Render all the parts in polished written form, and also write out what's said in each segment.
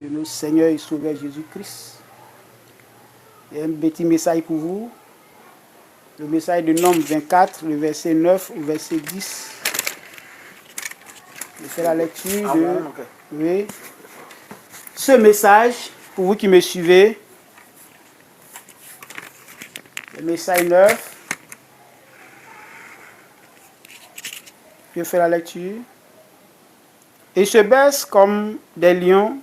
de notre Seigneur et Sauveur Jésus-Christ. Il y a un petit message pour vous. Le message de Nombre 24, le verset 9 au verset 10. Je fais la lecture de... Oui. Ce message, pour vous qui me suivez, le message 9. Je fais la lecture. Ils se baissent comme des lions,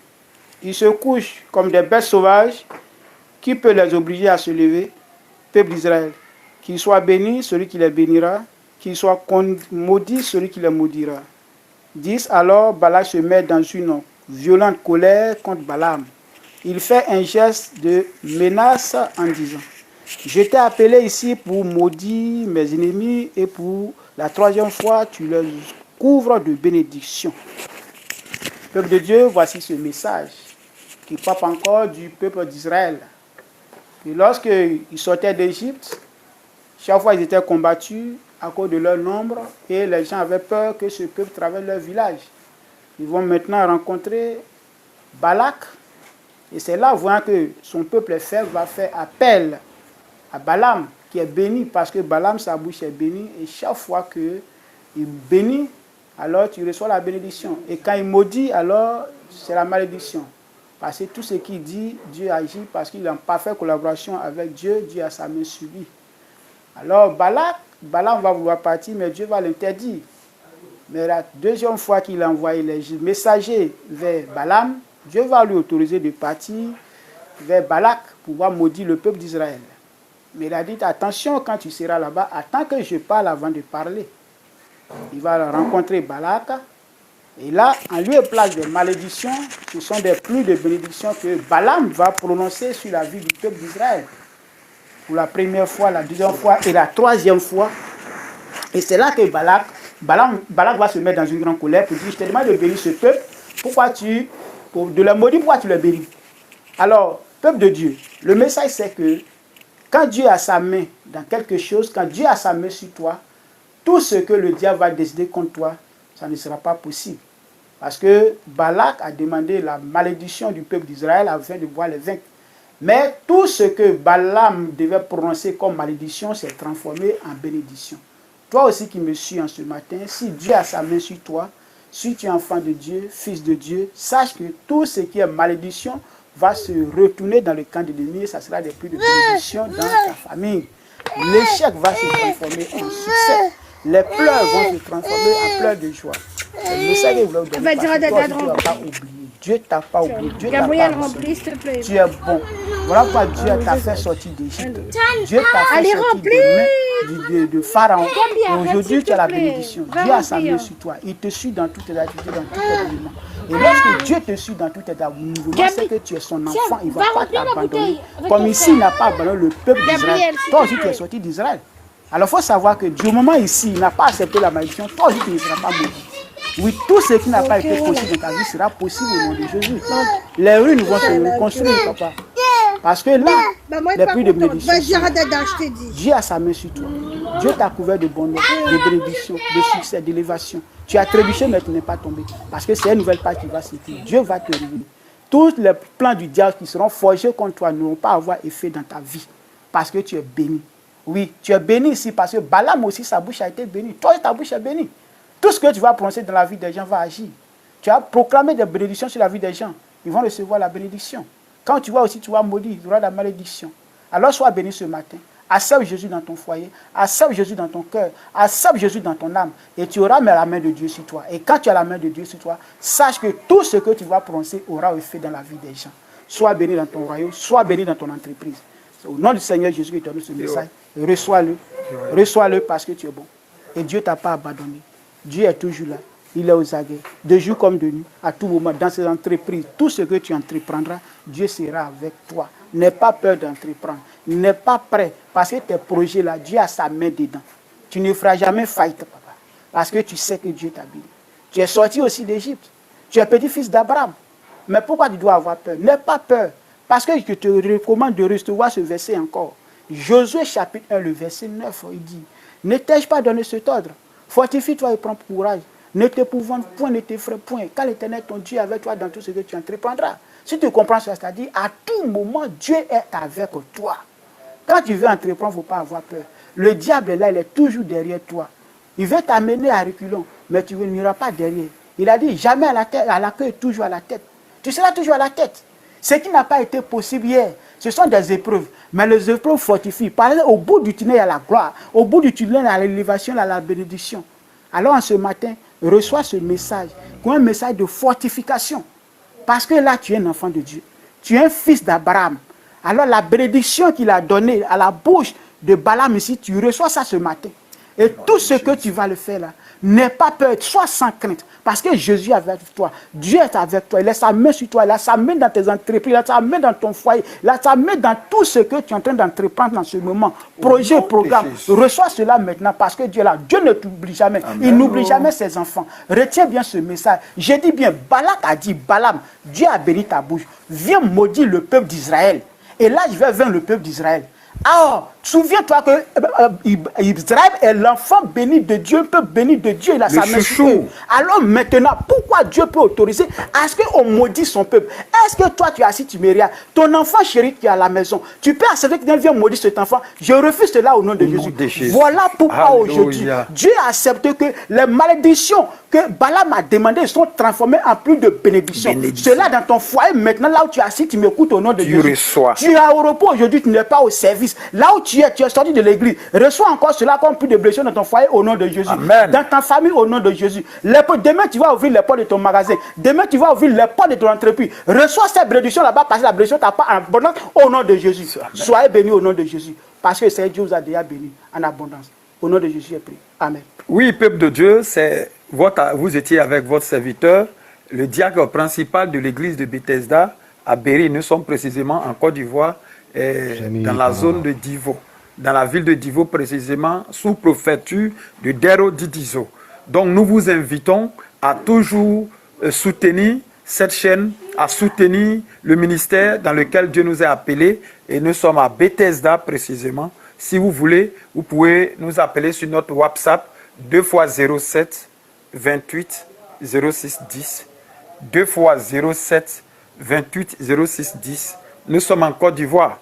ils se couchent comme des bêtes sauvages. Qui peut les obliger à se lever? Peuple d'Israël. Qu'il soit béni, celui qui les bénira. Qu'il soit maudit, celui qui les maudira. 10. Alors Balak se met dans une violente colère contre Balaam. Il fait un geste de menace en disant: je t'ai appelé ici pour maudire mes ennemis, et pour la troisième fois, tu les couvres de bénédictions. Peuple de Dieu, voici ce message qui frappe encore du peuple d'Israël. Et lorsqu'ils sortaient d'Égypte, chaque fois ils étaient combattus à cause de leur nombre, et les gens avaient peur que ce peuple traverse leur village. Ils vont maintenant rencontrer Balak, et c'est là, voyant que son peuple est faible, va faire appel à Balaam, qui est béni, parce que Balaam, sa bouche est bénie, et chaque fois qu'il bénit, alors tu reçois la bénédiction. Et quand il maudit, alors c'est la malédiction. Parce que tout ce qu'il dit, Dieu agit, parce qu'il est en parfaite collaboration avec Dieu, Dieu a sa main sur lui. Alors Balaam va vouloir partir, mais Dieu va l'interdire. Mais la deuxième fois qu'il a envoyé les messagers vers Balaam, Dieu va lui autoriser de partir vers Balak pour pouvoir maudire le peuple d'Israël. Mais il a dit: attention, quand tu seras là-bas, attends que je parle avant de parler. Il va rencontrer Balak, et là, en lieu et place des malédictions, ce sont des pluies de bénédictions que Balaam va prononcer sur la vie du peuple d'Israël. Pour la première fois, la deuxième fois et la troisième fois. Et c'est là que Balak va se mettre dans une grande colère pour dire: je te demande de bénir ce peuple, de le maudire, pourquoi tu le bénis? Alors, peuple de Dieu, le message c'est que quand Dieu a sa main dans quelque chose, quand Dieu a sa main sur toi, tout ce que le diable va décider contre toi, ça ne sera pas possible. Parce que Balak a demandé la malédiction du peuple d'Israël afin de pouvoir les vaincre. Mais tout ce que Balaam devait prononcer comme malédiction s'est transformé en bénédiction. Toi aussi qui me suis en ce matin, si Dieu a sa main sur toi, si tu es enfant de Dieu, fils de Dieu, sache que tout ce qui est malédiction va se retourner dans le camp de l'ennemi, et ça sera des pluies de bénédiction dans ta famille. L'échec va se transformer en succès. Les pleurs vont se transformer en pleurs de joie. Le message que vous voulez donner, parce que toi, Dieu ne t'a pas oublié. Dieu t'a pas oublié. Dieu t'a pas oublié. Tu es bon. Voilà pourquoi Dieu t'a fait sortir d'Égypte. Dieu t'a fait sortir des mains de Pharaon. Et aujourd'hui, tu as la bénédiction. Dieu a sa main sur toi. Il te suit dans toutes tes activités, dans tous tes mouvements. Et lorsque Dieu te suit dans tous tes mouvements, c'est que tu es son enfant. Il ne va pas t'abandonner. Comme ici, il n'a pas abandonné le peuple d'Israël. Toi aussi, tu es sorti d'Israël. Alors, il faut savoir que du moment ici, il n'a pas accepté la malédiction, toi aussi, tu ne seras pas maudit. Oui, tout ce qui n'a pas été possible dans ta vie sera possible au nom de Jésus. Les ruines vont se reconstruire, papa. Parce que là, les pluies de bénédiction, Dieu a sa main sur toi. Dieu t'a couvert de bonheur, de bénédiction, de succès, d'élévation. Tu as trébuché, mais tu n'es pas tombé. Parce que c'est une nouvelle page qui va s'écrire. Dieu va te révéler. Tous les plans du diable qui seront forgés contre toi ne vont pas avoir effet dans ta vie. Parce que tu es béni. Oui, tu es béni ici parce que Balaam aussi, sa bouche a été bénie. Toi, ta bouche est bénie. Tout ce que tu vas prononcer dans la vie des gens va agir. Tu as proclamé des bénédictions sur la vie des gens. Ils vont recevoir la bénédiction. Quand tu vas aussi, tu vas maudire, il y aura la malédiction. Alors sois béni ce matin. Accepte Jésus dans ton foyer. Accepte Jésus dans ton cœur. Accepte Jésus dans ton âme. Et tu auras la main de Dieu sur toi. Et quand tu as la main de Dieu sur toi, sache que tout ce que tu vas prononcer aura effet dans la vie des gens. Sois béni dans ton royaume. Sois béni dans ton entreprise. Au nom du Seigneur Jésus qui te donne ce message, reçois-le. Reçois-le parce que tu es bon. Et Dieu ne t'a pas abandonné. Dieu est toujours là. Il est aux aguets. De jour comme de nuit, à tout moment, dans ces entreprises, tout ce que tu entreprendras, Dieu sera avec toi. N'aie pas peur d'entreprendre. N'aie pas prêt. Parce que tes projets-là, Dieu a sa main dedans. Tu ne feras jamais faillite, papa. Parce que tu sais que Dieu t'a béni. Tu es sorti aussi d'Égypte. Tu es petit-fils d'Abraham. Mais pourquoi tu dois avoir peur? N'aie pas peur. Parce que je te recommande de recevoir ce verset encore. Josué chapitre 1, le verset 9, il dit: ne t'ai-je pas donné cet ordre? Fortifie-toi et prends courage. Ne t'épouvante point, ne t'effraie point. Car l'Éternel ton Dieu est avec toi dans tout ce que tu entreprendras. Si tu comprends ça, c'est-à-dire à tout moment, Dieu est avec toi. Quand tu veux entreprendre, il ne faut pas avoir peur. Le diable est là, il est toujours derrière toi. Il veut t'amener à reculons, mais tu n'iras pas derrière. Il a dit jamais à la tête, à la queue, toujours à la tête. Tu seras toujours à la tête. Ce qui n'a pas été possible hier, ce sont des épreuves. Mais les épreuves fortifient. Par exemple, au bout du tunnel, il y a la gloire. Au bout du tunnel, il y a l'élévation, il y a la bénédiction. Alors, en ce matin, reçois ce message, comme un message de fortification. Parce que là, tu es un enfant de Dieu. Tu es un fils d'Abraham. Alors, la bénédiction qu'il a donnée à la bouche de Balaam ici, tu reçois ça ce matin. Et tout ce que tu vas le faire là, n'aie pas peur, sois sans crainte. Parce que Jésus est avec toi. Dieu est avec toi. Il a sa main sur toi. Il a sa main dans tes entreprises. Il a sa main dans ton foyer. Il a sa main dans tout ce que tu es en train d'entreprendre en ce moment. Projet, programme. Reçois cela maintenant parce que Dieu est là. Dieu ne t'oublie jamais. Amen. Il n'oublie jamais ses enfants. Retiens bien ce message. J'ai dit bien, Balak a dit, Balaam, Dieu a béni ta bouche. Viens maudire le peuple d'Israël. Et là, je vais vers le peuple d'Israël. Alors, souviens-toi que Israël est l'enfant béni de Dieu, un peuple béni de Dieu, il a sa main sur eux. Alors maintenant, pourquoi Dieu peut autoriser à ce qu'on maudisse son peuple? Est-ce que toi tu es assis, tu me regardes, ton enfant chéri qui est à la maison, tu peux accepter que quelqu'un vienne maudire cet enfant? Je refuse cela au nom de Jésus. Voilà pourquoi aujourd'hui, Dieu a accepté que les malédictions que Balaam a demandées sont transformées en plus de bénédictions. Cela dans ton foyer, maintenant là où tu es assis, tu m'écoutes au nom de Jésus. Reçois. Tu es au repos aujourd'hui, tu n'es pas au service. Là où tu es sorti de l'église. Reçois encore cela comme plus de blessures dans ton foyer au nom de Jésus. Amen. Dans ta famille au nom de Jésus. Demain, tu vas ouvrir les portes de ton magasin. Demain, tu vas ouvrir les portes de ton entreprise. Reçois cette bénédiction là-bas parce que la bénédiction t'a pas en abondance au nom de Jésus. Amen. Soyez bénis au nom de Jésus. Parce que le Seigneur Dieu vous a déjà béni en abondance. Au nom de Jésus, j'ai prié. Amen. Oui, peuple de Dieu, vous étiez avec votre serviteur, le diacre principal de l'église de Bethesda à Béry. Nous sommes précisément en Côte d'Ivoire, dans la zone de Divo, dans la ville de Divo précisément, sous préfecture de Dero Didizo. Donc nous vous invitons à toujours soutenir cette chaîne, à soutenir le ministère dans lequel Dieu nous a appelés. Et nous sommes à Bethesda précisément. Si vous voulez, vous pouvez nous appeler sur notre WhatsApp 2 x 07 28 06 10. 2 x 07 28 06 10. Nous sommes en Côte d'Ivoire.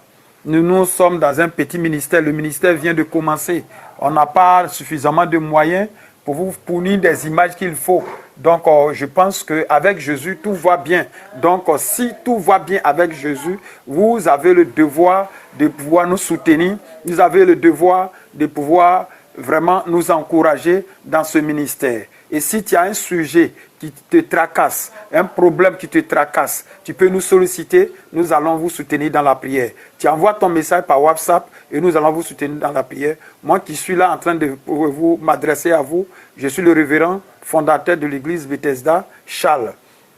Nous sommes dans un petit ministère. Le ministère vient de commencer. On n'a pas suffisamment de moyens pour vous fournir des images qu'il faut. Donc, je pense qu'avec Jésus, tout va bien. Donc, si tout va bien avec Jésus, vous avez le devoir de pouvoir nous soutenir. Vous avez le devoir de pouvoir vraiment nous encourager dans ce ministère. Et si tu as un sujet qui te tracasse, un problème qui te tracasse, tu peux nous solliciter, nous allons vous soutenir dans la prière. Tu envoies ton message par WhatsApp et nous allons vous soutenir dans la prière. Moi qui suis là en train de m'adresser à vous, je suis le révérend fondateur de l'église Bethesda, Charles,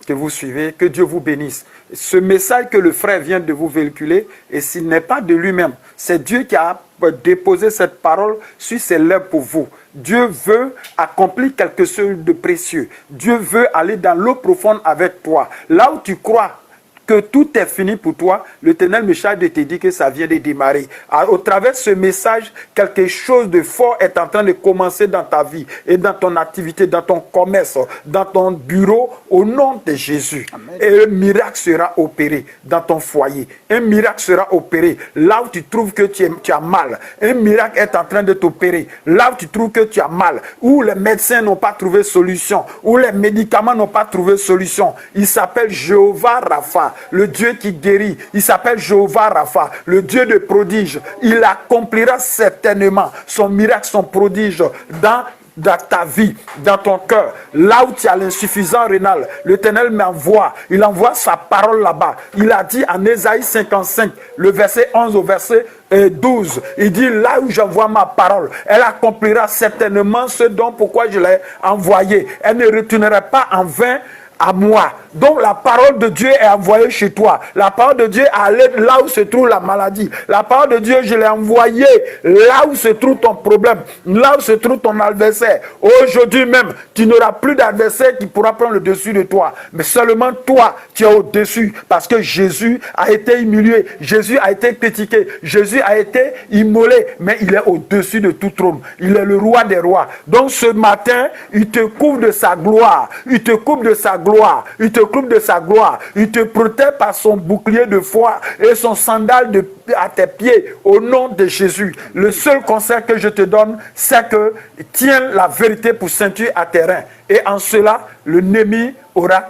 que vous suivez, que Dieu vous bénisse. Ce message que le frère vient de vous véhiculer, et s'il n'est pas de lui-même, c'est Dieu qui a déposé cette parole sur ses lèvres pour vous. Dieu veut accomplir quelque chose de précieux. Dieu veut aller dans l'eau profonde avec toi. Là où tu crois que tout est fini pour toi, l'Éternel me charge de te dire que ça vient de démarrer. Au travers de ce message, quelque chose de fort est en train de commencer dans ta vie et dans ton activité, dans ton commerce, dans ton bureau, au nom de Jésus. Amen. Et un miracle sera opéré dans ton foyer. Un miracle sera opéré là où tu trouves que tu as mal. Un miracle est en train de t'opérer là où tu trouves que tu as mal, où les médecins n'ont pas trouvé solution, où les médicaments n'ont pas trouvé solution. Il s'appelle Jéhovah Rapha, le Dieu qui guérit. Il s'appelle Jéhovah Rapha, le Dieu de prodige. Il accomplira certainement son miracle, son prodige dans ta vie, dans ton cœur, là où tu as l'insuffisance rénale. L'Éternel m'envoie, il envoie sa parole là-bas. Il a dit en Ésaïe 55, le verset 11 au verset 12, il dit là où j'envoie ma parole, elle accomplira certainement ce dont pourquoi je l'ai envoyé. Elle ne retournera pas en vain à moi. Donc la parole de Dieu est envoyée chez toi. La parole de Dieu est allée là où se trouve la maladie. La parole de Dieu, je l'ai envoyée là où se trouve ton problème, là où se trouve ton adversaire. Aujourd'hui même, tu n'auras plus d'adversaire qui pourra prendre le dessus de toi. Mais seulement toi, tu es au-dessus. Parce que Jésus a été humilié. Jésus a été critiqué. Jésus a été immolé. Mais il est au-dessus de tout trône. Il est le roi des rois. Donc ce matin, il te couvre de sa gloire. Il te couvre de sa gloire. Il te te couvre de sa gloire. Il te protège par son bouclier de foi et son sandal à tes pieds. Au nom de Jésus, le seul conseil que je te donne, c'est que tiens la vérité pour ceinture à tes reins. Et en cela, l'ennemi aura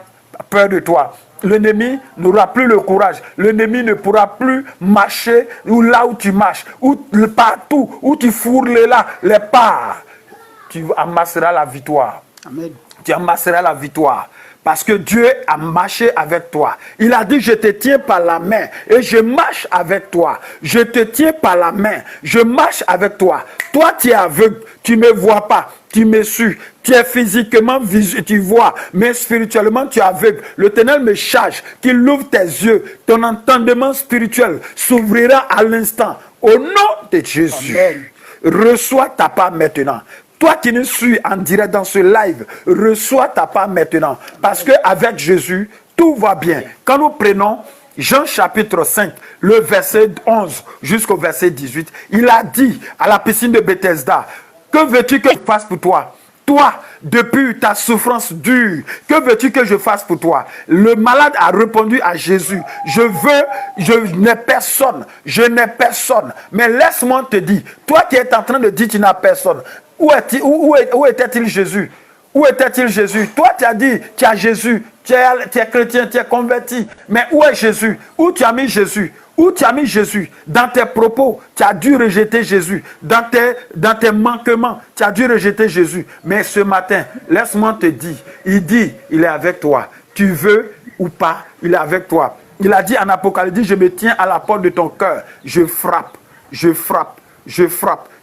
peur de toi. L'ennemi n'aura plus le courage. L'ennemi ne pourra plus marcher là où tu marches, partout où tu fourres les pas. Tu amasseras la victoire. Amen. Tu amasseras la victoire. Parce que Dieu a marché avec toi. Il a dit, je te tiens par la main et je marche avec toi. Je te tiens par la main. Je marche avec toi. Toi, tu es aveugle. Tu ne me vois pas. Tu me suis. Tu es physiquement visuel. Tu vois. Mais spirituellement, tu es aveugle. L'Éternel me charge qu'il ouvre tes yeux. Ton entendement spirituel s'ouvrira à l'instant. Au nom de Jésus. Amen. Reçois ta part maintenant. Toi qui nous suis en direct dans ce live, reçois ta part maintenant. Parce qu'avec Jésus, tout va bien. Quand nous prenons Jean chapitre 5, le verset 11 jusqu'au verset 18, il a dit à la piscine de Bethesda, que veux-tu que je fasse pour toi? Toi, depuis ta souffrance dure, que veux-tu que je fasse pour toi? Le malade a répondu à Jésus, je n'ai personne, Mais laisse-moi te dire, toi qui es en train de dire tu n'as personne, où était-il Jésus? Où était-il Jésus? Toi, tu as dit, tu as Jésus, tu es chrétien, tu es converti. Mais où est Jésus? Où tu as mis Jésus? Où tu as mis Jésus? Dans tes propos, tu as dû rejeter Jésus. Dans tes manquements, tu as dû rejeter Jésus. Mais ce matin, laisse-moi te dire, il est avec toi. Tu veux ou pas, il est avec toi. Il a dit en Apocalypse, je me tiens à la porte de ton cœur. Je frappe.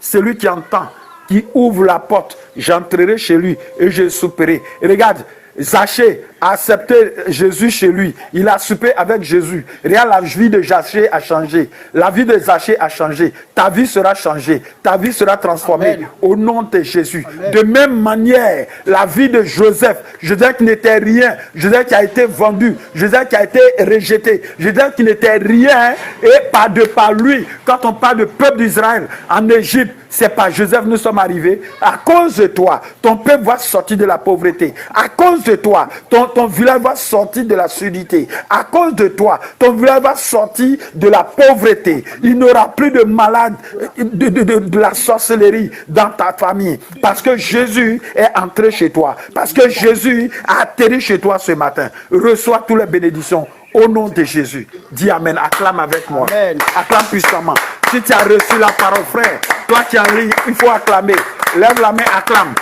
Celui qui entend, qui ouvre la porte, j'entrerai chez lui et je souperai. Et regarde, Zachée a accepté Jésus chez lui. Il a soupé avec Jésus. Regarde, la vie de Zachée a changé. La vie de Zachée a changé. Ta vie sera changée. Ta vie sera transformée. Amen. Au nom de Jésus. Amen. De même manière, la vie de Joseph qui n'était rien. Joseph qui a été vendu. Joseph qui a été rejeté. Joseph qui n'était rien. Et par lui, quand on parle du peuple d'Israël en Égypte, c'est par Joseph nous sommes arrivés. À cause de toi, ton peuple va sortir de la pauvreté. À cause de toi, ton village va sortir de la surdité. À cause de toi, ton village va sortir de la pauvreté. Il n'y aura plus de malades, de la sorcellerie dans ta famille. Parce que Jésus est entré chez toi. Parce que Jésus a atterri chez toi ce matin. Reçois toutes les bénédictions. Au nom de Jésus. Dis Amen. Acclame avec moi. Amen. Acclame puissamment. Si tu as reçu la parole, frère, toi qui en ligne, il faut acclamer. Lève la main, acclame.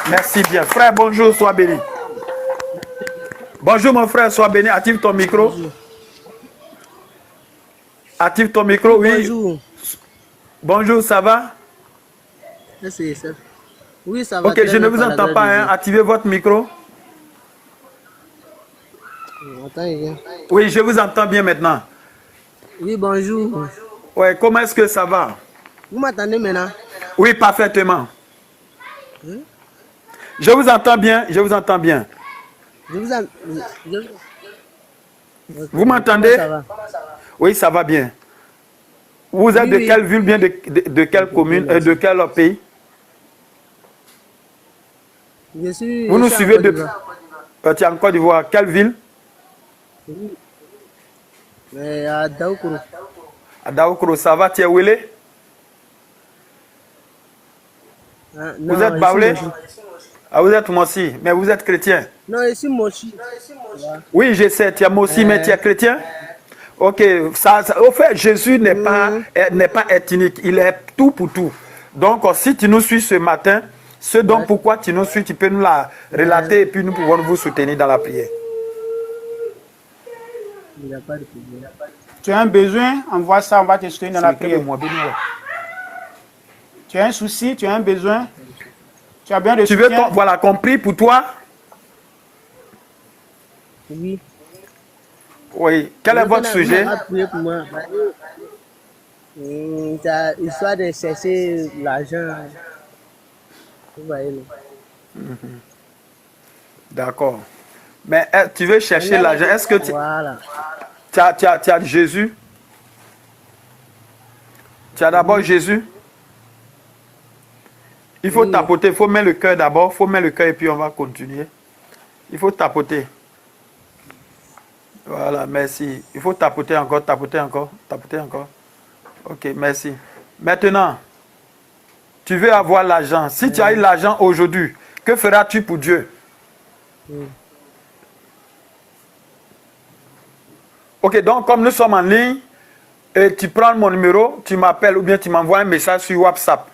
Merci bien. Frère, bonjour, sois béni. Bonjour mon frère, sois béni. Active ton micro. Bonjour. Active ton micro, oui. Bonjour. Bonjour, ça va? Oui, ça va. Ok, je ne vous entends pas. Hein. Activez votre micro. Oui, je vous entends bien maintenant. Oui, bonjour. Ouais, comment est-ce que ça va? Vous m'entendez maintenant? Oui, parfaitement. Je vous entends bien, je vous entends bien. Vous m'entendez? Oui, ça va bien. Vous êtes de quelle ville, bien de quelle commune, de quel pays? Vous nous suivez de... Tu es en Côte d'Ivoire. Quelle ville? À Daoukro. À Daoukro, ça va? Tu es où? Vous êtes Baoulé? Ah, vous êtes Mossi, mais vous êtes chrétien? Non, je suis Mossi. Oui, je sais, tu es Mossi, mais tu es chrétien? Ok, au fait, Jésus n'est pas ethnique, il est tout pour tout. Donc, si tu nous suis ce matin, ce dont pourquoi tu nous suis, tu peux nous la relater et puis nous pouvons vous soutenir dans la prière. Il n'y a pas de problème. Tu as un besoin, envoie ça, on va te soutenir dans la prière. Tu as un souci, tu as un besoin, tu as bien de soutien. Tu veux voilà, compris pour toi? Oui. Oui. Quel est votre sujet? Pour moi. Histoire de chercher l'argent. Vous voyez. D'accord. Mais tu veux chercher l'argent. Est-ce que tu as Jésus? Tu as d'abord Jésus? Il faut tapoter. Il faut mettre le cœur d'abord. Il faut mettre le cœur et puis on va continuer. Il faut tapoter. Voilà, merci. Il faut tapoter encore, tapoter encore, tapoter encore. Ok, merci. Maintenant, tu veux avoir l'argent. Si tu as eu l'argent aujourd'hui, que feras-tu pour Dieu? Ok, donc comme nous sommes en ligne, et tu prends mon numéro, tu m'appelles ou bien tu m'envoies un message sur WhatsApp.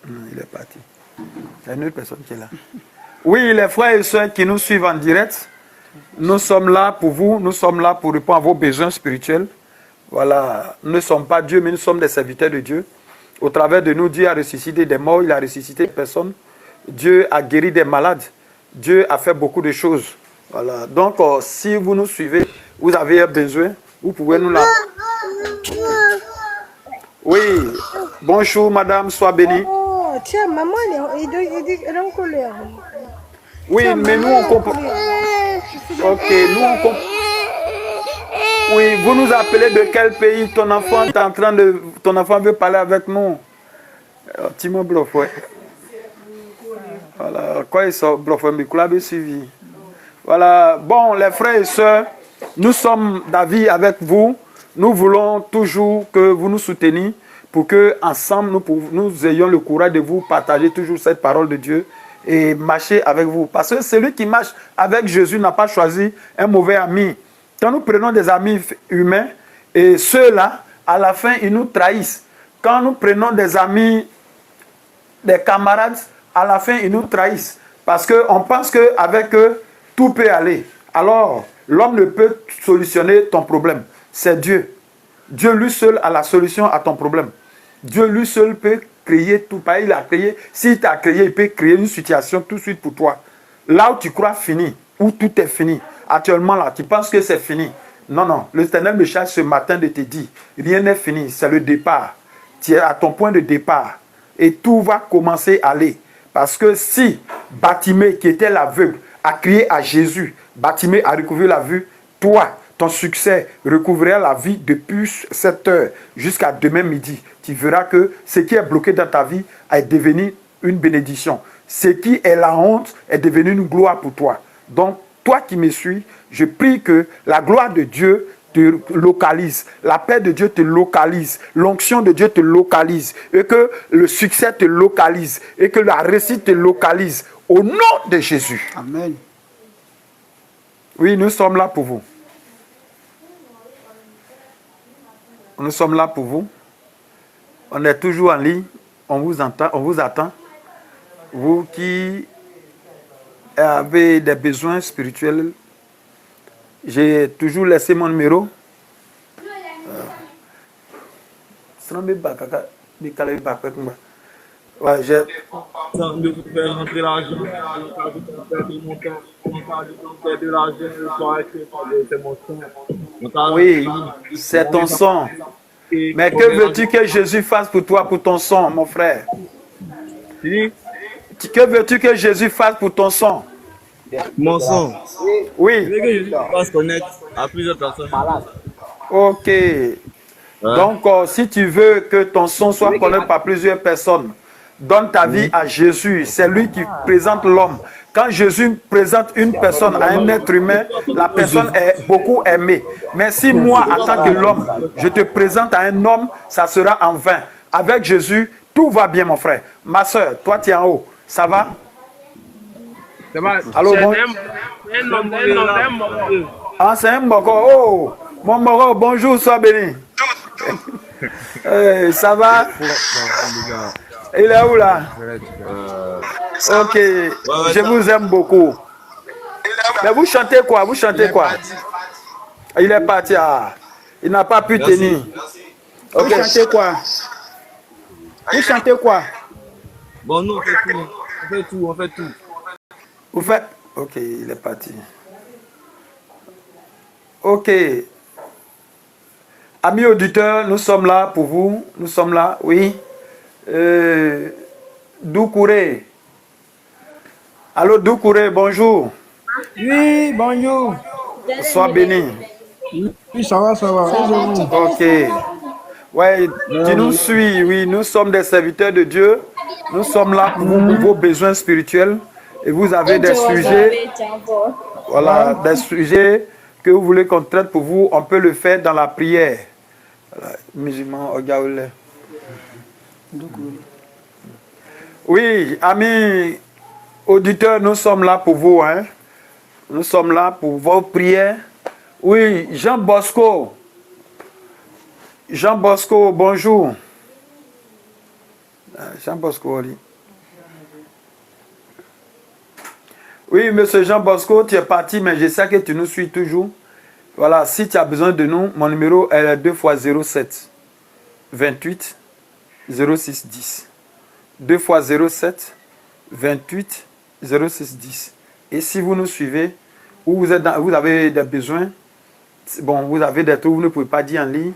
Il est parti. Il y a une autre personne qui est là. Oui, les frères et sœurs qui nous suivent en direct, nous sommes là pour vous, nous sommes là pour répondre à vos besoins spirituels. Voilà, nous ne sommes pas Dieu, mais nous sommes des serviteurs de Dieu. Au travers de nous, Dieu a ressuscité des morts, il a ressuscité des personnes. Dieu a guéri des malades. Dieu a fait beaucoup de choses. Voilà. Donc, si vous nous suivez, vous avez un besoin, vous pouvez nous l'appeler. Oui, bonjour madame, sois bénie. Oh, tiens, maman, il est en colère. Oui, Tiens, mais nous maman, on comprend. Ok, nous on comprend. Oui, vous nous appelez de quel pays? Ton enfant est en train de. Ton enfant veut parler avec nous. Timon Blofoué. Voilà, quoi ils sont Blofoué, mais quoi bien suivi. Voilà, bon, les frères et sœurs, nous sommes d'avis avec vous. Nous voulons toujours que vous nous souteniez pour que ensemble nous ayons le courage de vous partager toujours cette parole de Dieu et marcher avec vous. Parce que celui qui marche avec Jésus n'a pas choisi un mauvais ami. Quand nous prenons des amis humains et ceux-là, à la fin, ils nous trahissent. Quand nous prenons des amis, des camarades, à la fin, ils nous trahissent. Parce qu'on pense qu'avec eux, tout peut aller. Alors, l'homme ne peut solutionner ton problème. C'est Dieu. Dieu lui seul a la solution à ton problème. Dieu lui seul peut créer tout. Il a créé. S'il t'a créé, il peut créer une situation tout de suite pour toi. Là où tu crois fini, où tout est fini. Actuellement là, tu penses que c'est fini. Non, non. L'Éternel me charge ce matin de te dire, rien n'est fini. C'est le départ. Tu es à ton point de départ. Et tout va commencer à aller. Parce que si Bartimée, qui était l'aveugle, a crié à Jésus, Bartimée a recouvré la vue, toi, ton succès recouvrirà la vie depuis cette heure jusqu'à demain midi. Tu verras que ce qui est bloqué dans ta vie est devenu une bénédiction. Ce qui est la honte est devenu une gloire pour toi. Donc, toi qui me suis, je prie que la gloire de Dieu te localise, la paix de Dieu te localise, l'onction de Dieu te localise, et que le succès te localise, et que la réussite te localise. Au nom de Jésus. Amen. Oui, nous sommes là pour vous. Nous sommes là pour vous. On est toujours en ligne. On vous entend, on vous attend. Vous qui avez des besoins spirituels, j'ai toujours laissé mon numéro. Ouais, j'ai... De faire rentrer l'argent, de l'argent, c'est mon sang. Oui, c'est ton sang. Mais que veux-tu que Jésus fasse pour toi, pour ton sang, mon frère? Que veux-tu que Jésus fasse pour ton sang? Mon sang. Oui. Je veux que Jésus fasse connaître à plusieurs personnes. Ok. Donc, si tu veux que ton sang soit connu par plusieurs personnes, donne ta vie à Jésus. C'est lui qui présente l'homme. Quand Jésus présente une personne à un être humain, la personne est beaucoup aimée. Mais si moi, en tant que l'homme, je te présente à un homme, ça sera en vain. Avec Jésus, tout va bien, mon frère. Ma soeur, toi, tu es en haut. Ça va? Ça va? Allô, bon... Ah, c'est un moko. Oh, mon moko, bonjour, sois béni. Ça va? Il est où là? Ok, je vous aime beaucoup. Mais vous chantez quoi? Vous chantez quoi? Il est parti. Ah. Il n'a pas pu tenir. Vous chantez quoi? Vous chantez quoi? Bon, nous, on fait tout. On fait tout. Vous faites? Ok, il est parti. Ok. Amis auditeurs, nous sommes là pour vous. Nous sommes là, oui. Doucouré. Allô, Doucouré, bonjour. Oui, bonjour. Sois béni. Oui, ça va, ça va. Ok. Ouais, tu nous suis, oui, nous sommes des serviteurs de Dieu. Nous sommes là pour vous, pour vos besoins spirituels. et vous avez des sujets, voilà, des sujets que vous voulez qu'on traite pour vous, on peut le faire dans la prière. Voilà, musulman, Ogaoulé. Oui, amis auditeurs, nous sommes là pour vous. Hein. Nous sommes là pour vos prières. Oui, Jean Bosco. Jean Bosco, bonjour. Jean Bosco, oui. Oui, monsieur Jean Bosco, tu es parti, mais je sais que tu nous suis toujours. Voilà, si tu as besoin de nous, mon numéro est 2 x 07 28 06 10. 2 x 07 28 06 10. Et si vous nous suivez, ou vous avez des besoins, bon, vous avez des trucs, vous ne pouvez pas dire en ligne,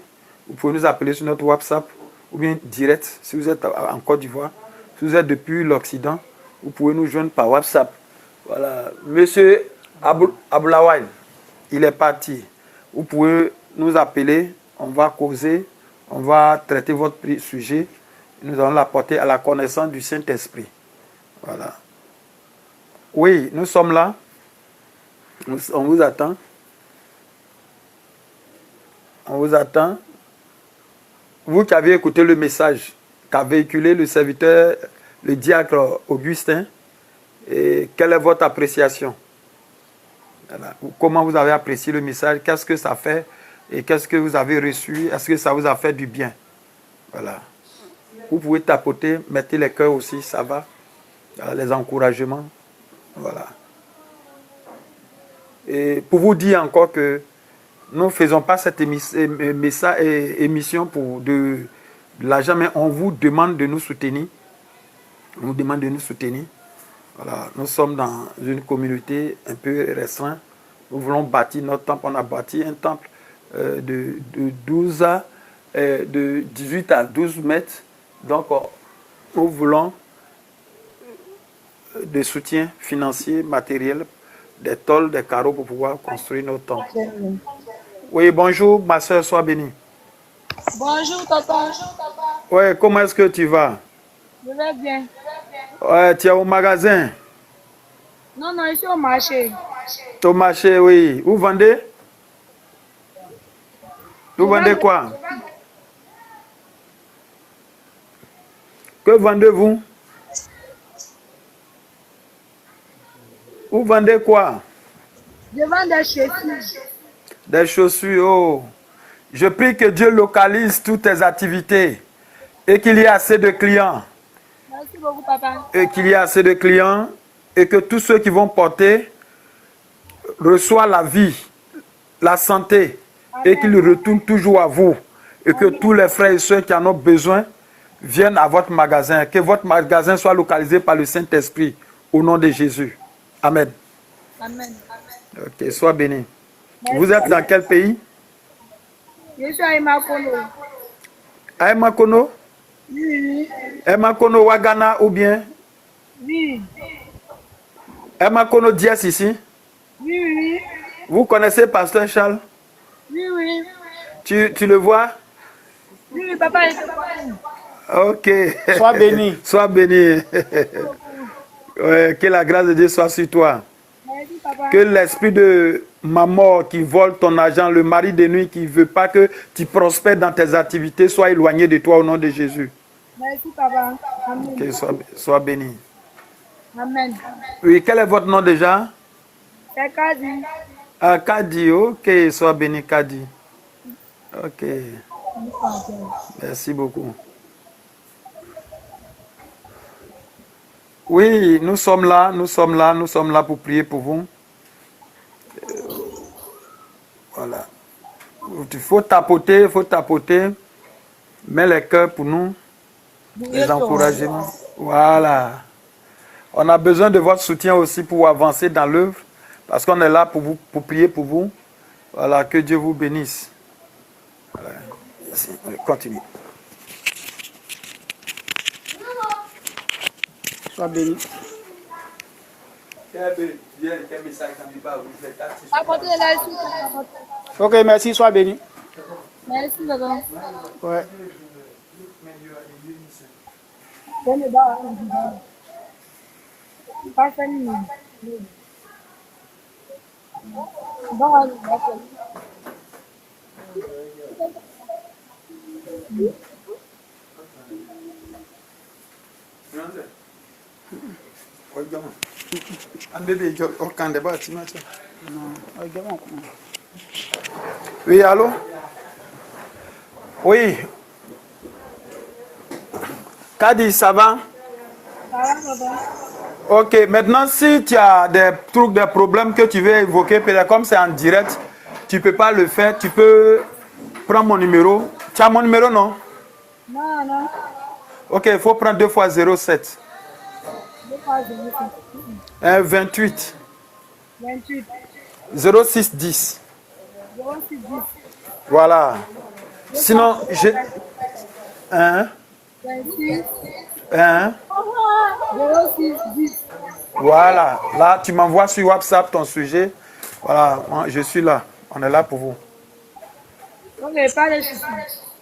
vous pouvez nous appeler sur notre WhatsApp ou bien direct si vous êtes en Côte d'Ivoire. Si vous êtes depuis l'Occident, vous pouvez nous joindre par WhatsApp. Voilà. Monsieur Aboulawal, il est parti. Vous pouvez nous appeler, on va causer, on va traiter votre sujet. Nous allons l'apporter à la connaissance du Saint-Esprit. Voilà. Oui, nous sommes là. On vous attend. On vous attend. Vous qui avez écouté le message qu'a véhiculé le serviteur, le diacre Augustin, et quelle est votre appréciation? Voilà. Comment vous avez apprécié le message? Qu'est-ce que ça fait? Et qu'est-ce que vous avez reçu? Est-ce que ça vous a fait du bien? Voilà. Vous pouvez tapoter, mettez les cœurs aussi, ça va. Voilà, les encouragements. Voilà. Et pour vous dire encore que nous ne faisons pas cette émission pour de l'argent, mais on vous demande de nous soutenir. On vous demande de nous soutenir. Voilà. Nous sommes dans une communauté un peu restreinte. Nous voulons bâtir notre temple. On a bâti un temple de 18 à 12 mètres. Donc, nous voulons des soutiens financiers, matériels, des tôles, des carreaux pour pouvoir construire notre temple. Oui, bonjour, ma soeur, sois bénie. Bonjour, papa. Oui, comment est-ce que tu vas? Je vais bien. Ouais, tu es au magasin? Non, je suis au marché. Au marché, oui. Vous vendez? Vous vendez quoi? Que vendez-vous? Vous vendez quoi? Je vends des chaussures. Des chaussures, oh. Je prie que Dieu localise toutes tes activités et qu'il y ait assez de clients. Merci beaucoup, papa. Et qu'il y ait assez de clients et que tous ceux qui vont porter reçoivent la vie, la santé. Amen. Et qu'ils retournent toujours à vous. Et que tous les frères et sœurs qui en ont besoin viennent à votre magasin. Que votre magasin soit localisé par le Saint-Esprit au nom de Jésus. Amen. Amen. Ok, sois béni. Merci. Vous êtes dans quel pays? Je suis à Emakono. À Emakono? Oui. Emakono Ouagana ou bien? Oui. Emakono Diès ici? Oui. Vous connaissez Pasteur Charles? Oui. Tu le vois? Oui, papa, il te connaît. Ok. Sois béni. Sois béni. Ouais, que la grâce de Dieu soit sur toi. Merci, papa. Que l'esprit de ma mort qui vole ton argent, le mari de nuit qui ne veut pas que tu prospères dans tes activités, soit éloigné de toi au nom de Jésus. Merci, papa. Amen. Que sois béni. Amen. Oui, quel est votre nom déjà? C'est Kadi. Ah, Kadi, ok, sois béni, Kadi. Ok. Merci beaucoup. Oui, nous sommes là pour prier pour vous. Voilà. Il faut tapoter. Mets les cœurs pour nous. Les encouragements. Voilà. On a besoin de votre soutien aussi pour avancer dans l'œuvre. Parce qu'on est là pour prier pour vous. Voilà, que Dieu vous bénisse. Voilà. Continue. Sois béni. Apportez les sous. Ok, merci, sois béni. Merci, papa. Ouais. Pas fini. Bon, allez, d'accord. Oui, allô? Oui. Kadi, ça va? Ça va, papa? Ok, maintenant, si tu as des trucs, des problèmes que tu veux évoquer, peut-être comme c'est en direct, tu ne peux pas le faire, tu peux prendre mon numéro. Tu as mon numéro, non? Non, non. Ok, il faut prendre 2 fois 07. 2 fois 0, 28 28, 06 10. 06, 10. Voilà. 2 fois Sinon, j'ai... 28, 06, 10. Voilà. Là, tu m'envoies sur WhatsApp ton sujet. Voilà, moi, je suis là. On est là pour vous. Ok, pas de soucis.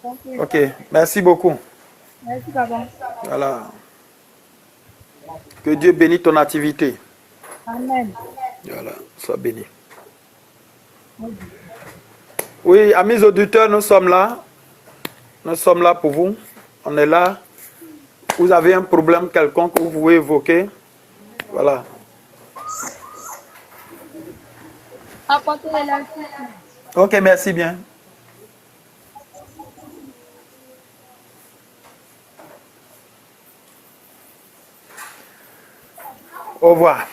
Compris. Ok, merci beaucoup. Merci, papa. Voilà. Que Dieu bénisse ton activité. Amen. Voilà, sois béni. Oui, amis auditeurs, nous sommes là. Nous sommes là pour vous. On est là. Vous avez un problème quelconque que vous pouvez évoquer. Voilà. Apportez la Ok, merci bien. Au revoir.